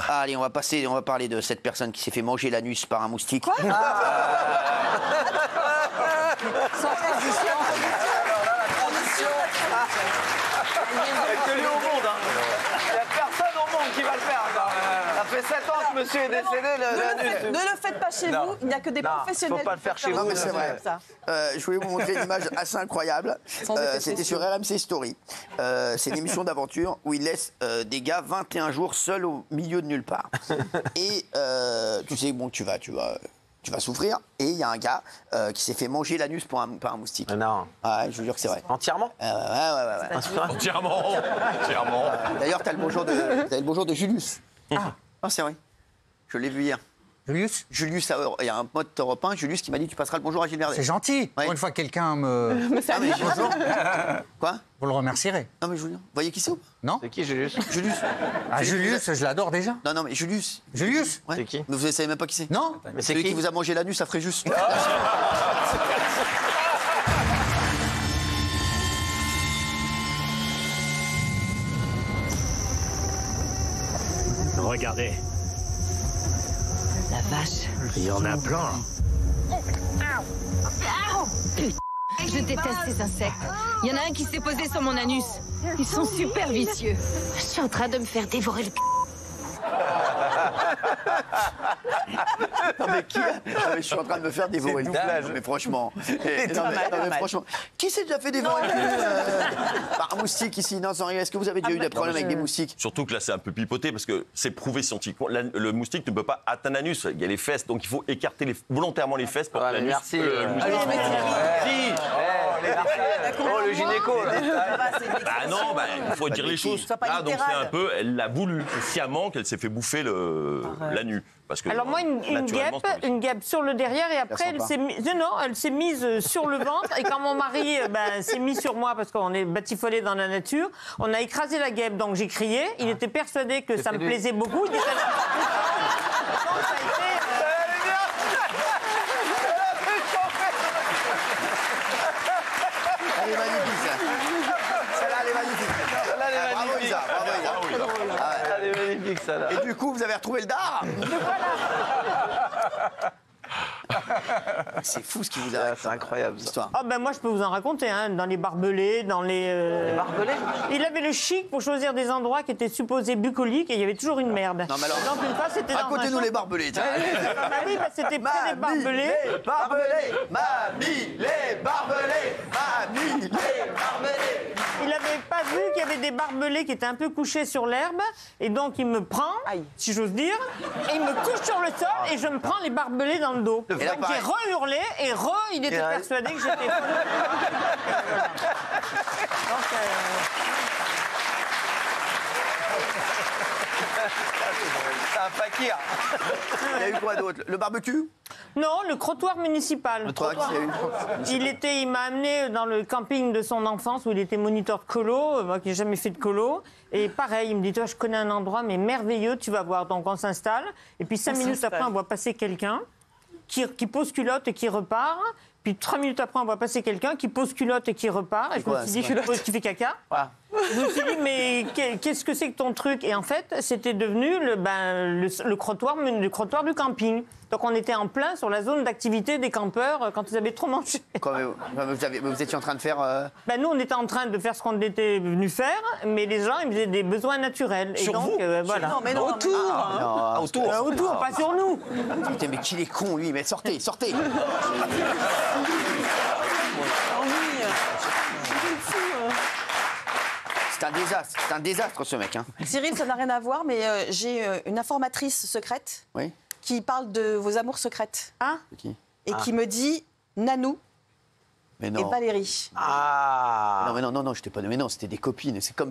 Allez, on va parler de cette personne qui s'est fait manger l'anus par un moustique. Quoi Sans transition. Que lui au monde, hein. Il n'y a personne au monde qui va le faire. Ça fait 7 ans que monsieur est décédé. Ne le faites pas chez vous, il n'y a que des professionnels. Faut pas le faire chez vous. Non, mais c'est vrai. Je voulais vous montrer une image assez incroyable. C'était sur RMC Story. C'est une émission d'aventure où il laisse des gars 21 jours seuls au milieu de nulle part. Et tu sais, bon, tu vas souffrir. Et il y a un gars qui s'est fait manger l'anus par un moustique. Non. Ouais, je vous jure que c'est vrai. Entièrement Ouais. Entièrement. D'ailleurs, t'as le bonjour de Julius. Ah, c'est vrai. Je l'ai vu hier. Julius, il y a un pote Europe 1, Julius, qui m'a dit tu passeras le bonjour à Gilles Verdet. c'est gentil. Ouais. Pour une fois que quelqu'un me... Ah, mais bonjour. Quoi? Vous le remercierez. Non, mais Julien, vous voyez qui c'est ou pas? Non? C'est qui, Julius? Julius. Ah, Julius, je l'adore déjà. Non, mais Julius. Julius? Ouais. C'est qui? Mais vous ne savez même pas qui c'est? Non? Mais c'est Celui qui? qui vous a mangé l'anus, ça ferait juste. Regardez. La vache. Il y en a plein. Je déteste ces insectes. Il y en a un qui s'est posé sur mon anus. Ils sont super vicieux. Je suis en train de me faire dévorer le c***. Non, mais qui je suis en train de me faire dévorer le doublage. cul. Mais franchement. Franchement. Qui s'est déjà fait dévorer le cul par un moustique ici? Non, sans rien. Est-ce que vous avez déjà eu des problèmes avec des moustiques? Surtout que là, c'est un peu pipoté parce que c'est prouvé scientifiquement. Le moustique ne peut pas atteindre l'anus. Il y a les fesses, donc il faut écarter volontairement les fesses pour que l'anus. Merci. le moustique- Oh, le gynéco. Bah non, il faut dire les choses. Sois pas Là, donc c'est littéral. un peu, elle l'a voulu sciemment qu'elle s'est fait bouffer l'anus. Parce que Alors moi, une guêpe sur le derrière et après, elle s'est mise sur le ventre. Et quand mon mari s'est mis sur moi parce qu'on est batifolé dans la nature, on a écrasé la guêpe. Donc j'ai crié. Il était persuadé que ça me plaisait beaucoup. Il disait, donc, ça a été, Elle est magnifique, ça. Celle-là, elle est magnifique. Bravo, Isa. Elle est magnifique, ça, là. Et du coup, vous avez retrouvé le dard? C'est fou ce qui vous arrive. C'est incroyable, cette ça. histoire. Ah moi je peux vous en raconter, hein, dans les barbelés, dans les... Barbelés? Il avait le chic pour choisir des endroits qui étaient supposés bucoliques et il y avait toujours une merde. Non, mais alors, Donc une fois c'était dans un racontez-nous champ- les barbelés. tiens. Oui, c'était près des barbelés. Les barbelés, mamie, les barbelés, mamie, les barbelés. Il n'avait pas vu qu'il y avait des barbelés qui étaient un peu couchés sur l'herbe et donc il me prend, si j'ose dire, et il me couche sur le sol et je me prends les barbelés dans le dos. Et là, Donc pareil. j'ai re-hurlé et il était persuadé que j'étais folle. Donc, C'est un fakir. Il y a eu quoi d'autre? Le barbecue? non, le crottoir municipal. Le trottoir, il y a eu. Il m'a amené dans le camping de son enfance où il était moniteur de colo, moi qui n'ai jamais fait de colo. Et pareil, il me dit, toi, je connais un endroit, mais merveilleux, tu vas voir. Donc on s'installe. Et puis 5 minutes après, on voit passer quelqu'un qui pose culotte et qui repart. Puis 3 minutes après, on voit passer quelqu'un qui pose culotte et qui repart. Et je me suis dit, qui fait caca. Je me suis dit, mais qu'est-ce que c'est que ton truc? Et en fait, c'était devenu le crottoir du camping. Donc on était en plein sur la zone d'activité des campeurs quand ils avaient trop mangé. Vous étiez en train de faire... Nous, on était en train de faire ce qu'on était venu faire, mais les gens, ils faisaient des besoins naturels. Sur et donc, vous voilà. Non, mais non, autour. Autour, pas sur nous. Putain, mais qu'il est con, lui. Mais sortez. C'est un désastre, ce mec. Hein. Cyril, ça n'a rien à voir, mais j'ai une informatrice secrète Oui. qui parle de vos amours secrètes Ah, Qui? et qui me dit Nanou Mais et non. Valérie. Non, mais non, j'étais pas. Mais non, c'était des copines. C'est comme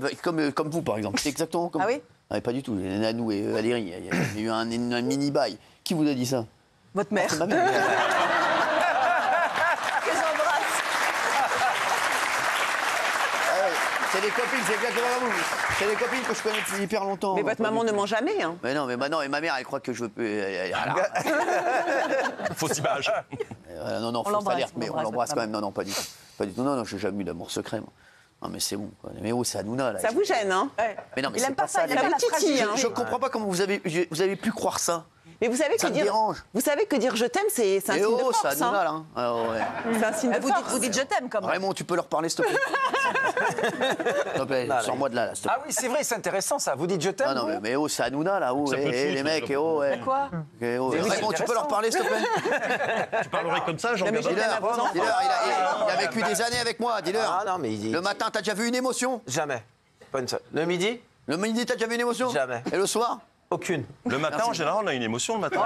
vous, par exemple. C'est exactement comme. Ah oui? Non, pas du tout. Nanou et Valérie. Il y a eu un mini bail. Qui vous a dit ça? Votre mère. C'est ma mère. Que j'embrasse. C'est des copines, c'est exactement comme vous. C'est des copines que je connais depuis hyper longtemps. Mais votre maman ne ment jamais, hein. Mais non, et ma mère, elle croit que je veux. Fausse image. Non, On fausse l'embrasse, alerte, mais on l'embrasse quand même. Non, pas du tout. Non, j'ai jamais eu d'amour secret, moi. Non mais c'est bon, quoi. Mais oh, c'est Hanouna là. Ça vous gêne, hein? Mais non, mais Il c'est aime pas pas ça, ça. il aime pas la titille, hein. Je comprends pas comment vous avez pu croire ça. Mais vous savez Ça que me dérange. vous savez que dire je t'aime, c'est un Et signe de oh, c'est force. Hanouna Hein. là. Ah, ouais. C'est un signe de Vous force. dites je t'aime quand même. Raymond, tu peux leur parler s'il te plaît. S'il te plaît, sors-moi de là, s'il te plaît. Ah oui, c'est vrai, c'est intéressant ça. Vous dites je t'aime. Ah non, mais oh, c'est Hanouna là. Oh, Ça peut te les foutre, mecs, ça. et oh, ouais. Quoi Et oh, Mais oui, Raymond, c'est tu peux leur parler s'il te plaît. Tu parlerais comme ça, Jean Non, mais Gabin? j'ai- Dis-leur, il a vécu des années avec moi, dis-leur. Ah non, mais Le matin, t'as déjà vu une émotion? Jamais. Pas une seule. Le midi? Le midi, t'as déjà vu une émotion? Jamais. Et le soir? Aucune. Le matin, en général, on a une émotion le matin.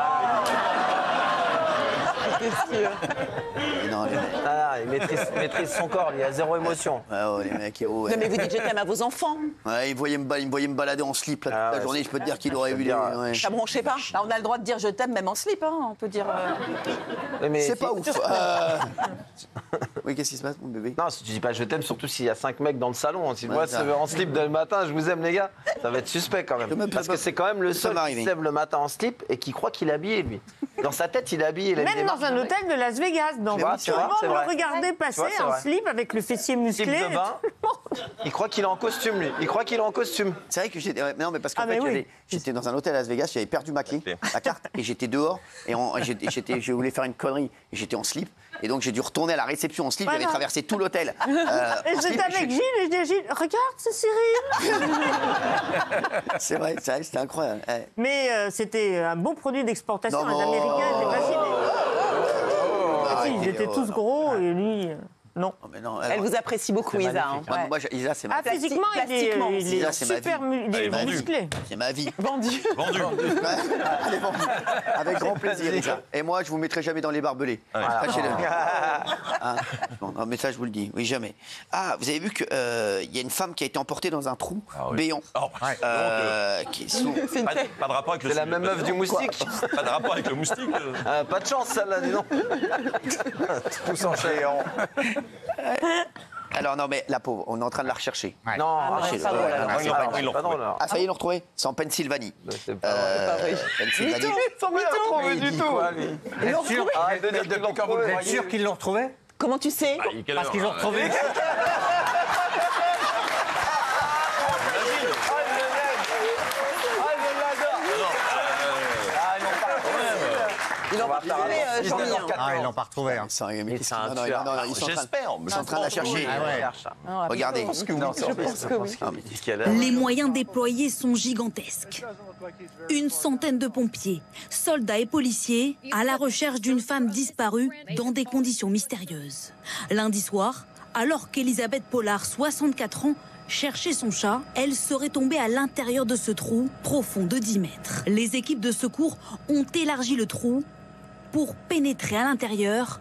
Non, les mecs. Ah, il maîtrise son corps, il y a zéro émotion. Ouais, oh, les mecs, oh, ouais. Non, mais vous dites je t'aime à vos enfants. Ouais, il me voyait me balader en slip là, toute Ah la ouais, journée. Je peux te dire qu'il aurait je peux vu te les. dire, Ouais. Ça bronchait pas. Bah, on a le droit de dire je t'aime même en slip, hein, on peut dire. Mais C'est pas ouf. Oui, qu'est-ce qui se passe, mon bébé? Non, si tu dis pas je t'aime, surtout s'il y a 5 mecs dans le salon. Si Ouais, moi, ça. en slip dès le matin, je vous aime les gars, ça va être suspect quand même. Parce que c'est quand même le Ça seul m'est qui arrivé. se lève le matin en slip et qui croit qu'il est habillé, lui. Dans sa tête, il est habillé. Il a une Même démarche dans un de mec. hôtel de Las Vegas. Donc, Tu vois, tout c'est le vrai, monde c'est le vrai. regardait passer Tu vois, c'est en vrai. slip avec le fessier Slip musclé. de bain. Il croit qu'il est en costume, lui. Il croit qu'il est en costume. C'est vrai que j'étais. Ouais, non, mais parce qu'en Ah, fait, mais oui. j'étais dans un hôtel à Las Vegas, j'avais perdu ma clé, la carte, et j'étais dehors, et je voulais faire une connerie, et j'étais en slip, et donc j'ai dû retourner à la réception en slip, Voilà. j'avais traversé tout l'hôtel. Et en slip, j'étais avec Gilles et je dis à Gilles, regarde, c'est Cyril. C'est vrai, c'était incroyable. Ouais. Mais c'était un beau produit d'exportation. Non, Les mais Américains étaient fascinés. Ah, si, ils arrêtez, étaient tous gros et lui, non. Oh, mais non, Elle vous apprécie beaucoup, C'est Isa. Hein. magnifique, Moi, Isa, c'est ma Ah, physiquement, plastiquement, il Isa, est c'est ma super vie. il Elle est est vendue. musclé. C'est ma vie. Vendu. Vendu. Allez, bon. Avec grand plaisir, Isa. Et moi, je vous mettrai jamais dans les barbelés. Sachez-le. Ah, bon, non, mais ça, je vous le dis. Oui, jamais. Ah, vous avez vu qu'il y a une femme qui a été emportée dans un trou béant. Oh, Qui est sous... pas de rapport avec le C'est la même meuf du moustique. Pas de rapport avec le moustique. Pas de chance, celle-là, dis donc. Tous en géant. Alors, non, mais la pauvre, on est en train de la rechercher. Ouais. Non, c'est c'est pas drôle, drôle. alors. alors. Ils l'ont C'est retrouvé. pas drôle, alors. Ah, ça y est, ils l'ont retrouvé? C'est en Pennsylvanie. C'est pas vrai. Pennsylvanie. Ça m'a retrouvé du tout. Vous êtes sûr, Ah, de dire depuis quand vous le vous êtes voyez. sûr qu'ils l'ont retrouvé? Comment tu sais? Parce qu'ils l'ont retrouvé. Ils l'ont pas retrouvé, Jean-Mi. Ah, ils l'ont pas retrouvé. Hein. Ils sont en C'est un train- tueur. non, ils sont en train- J'espère. ils sont en train de la chercher. Ah ouais. Regardez. Je pense que oui. Ah, mais- Les moyens déployés sont gigantesques. Une centaine de pompiers, soldats et policiers à la recherche d'une femme disparue dans des conditions mystérieuses. Lundi soir, alors qu'Elisabeth Pollard, 64 ans, cherchait son chat, elle serait tombée à l'intérieur de ce trou profond de 10 mètres. Les équipes de secours ont élargi le trou pour pénétrer à l'intérieur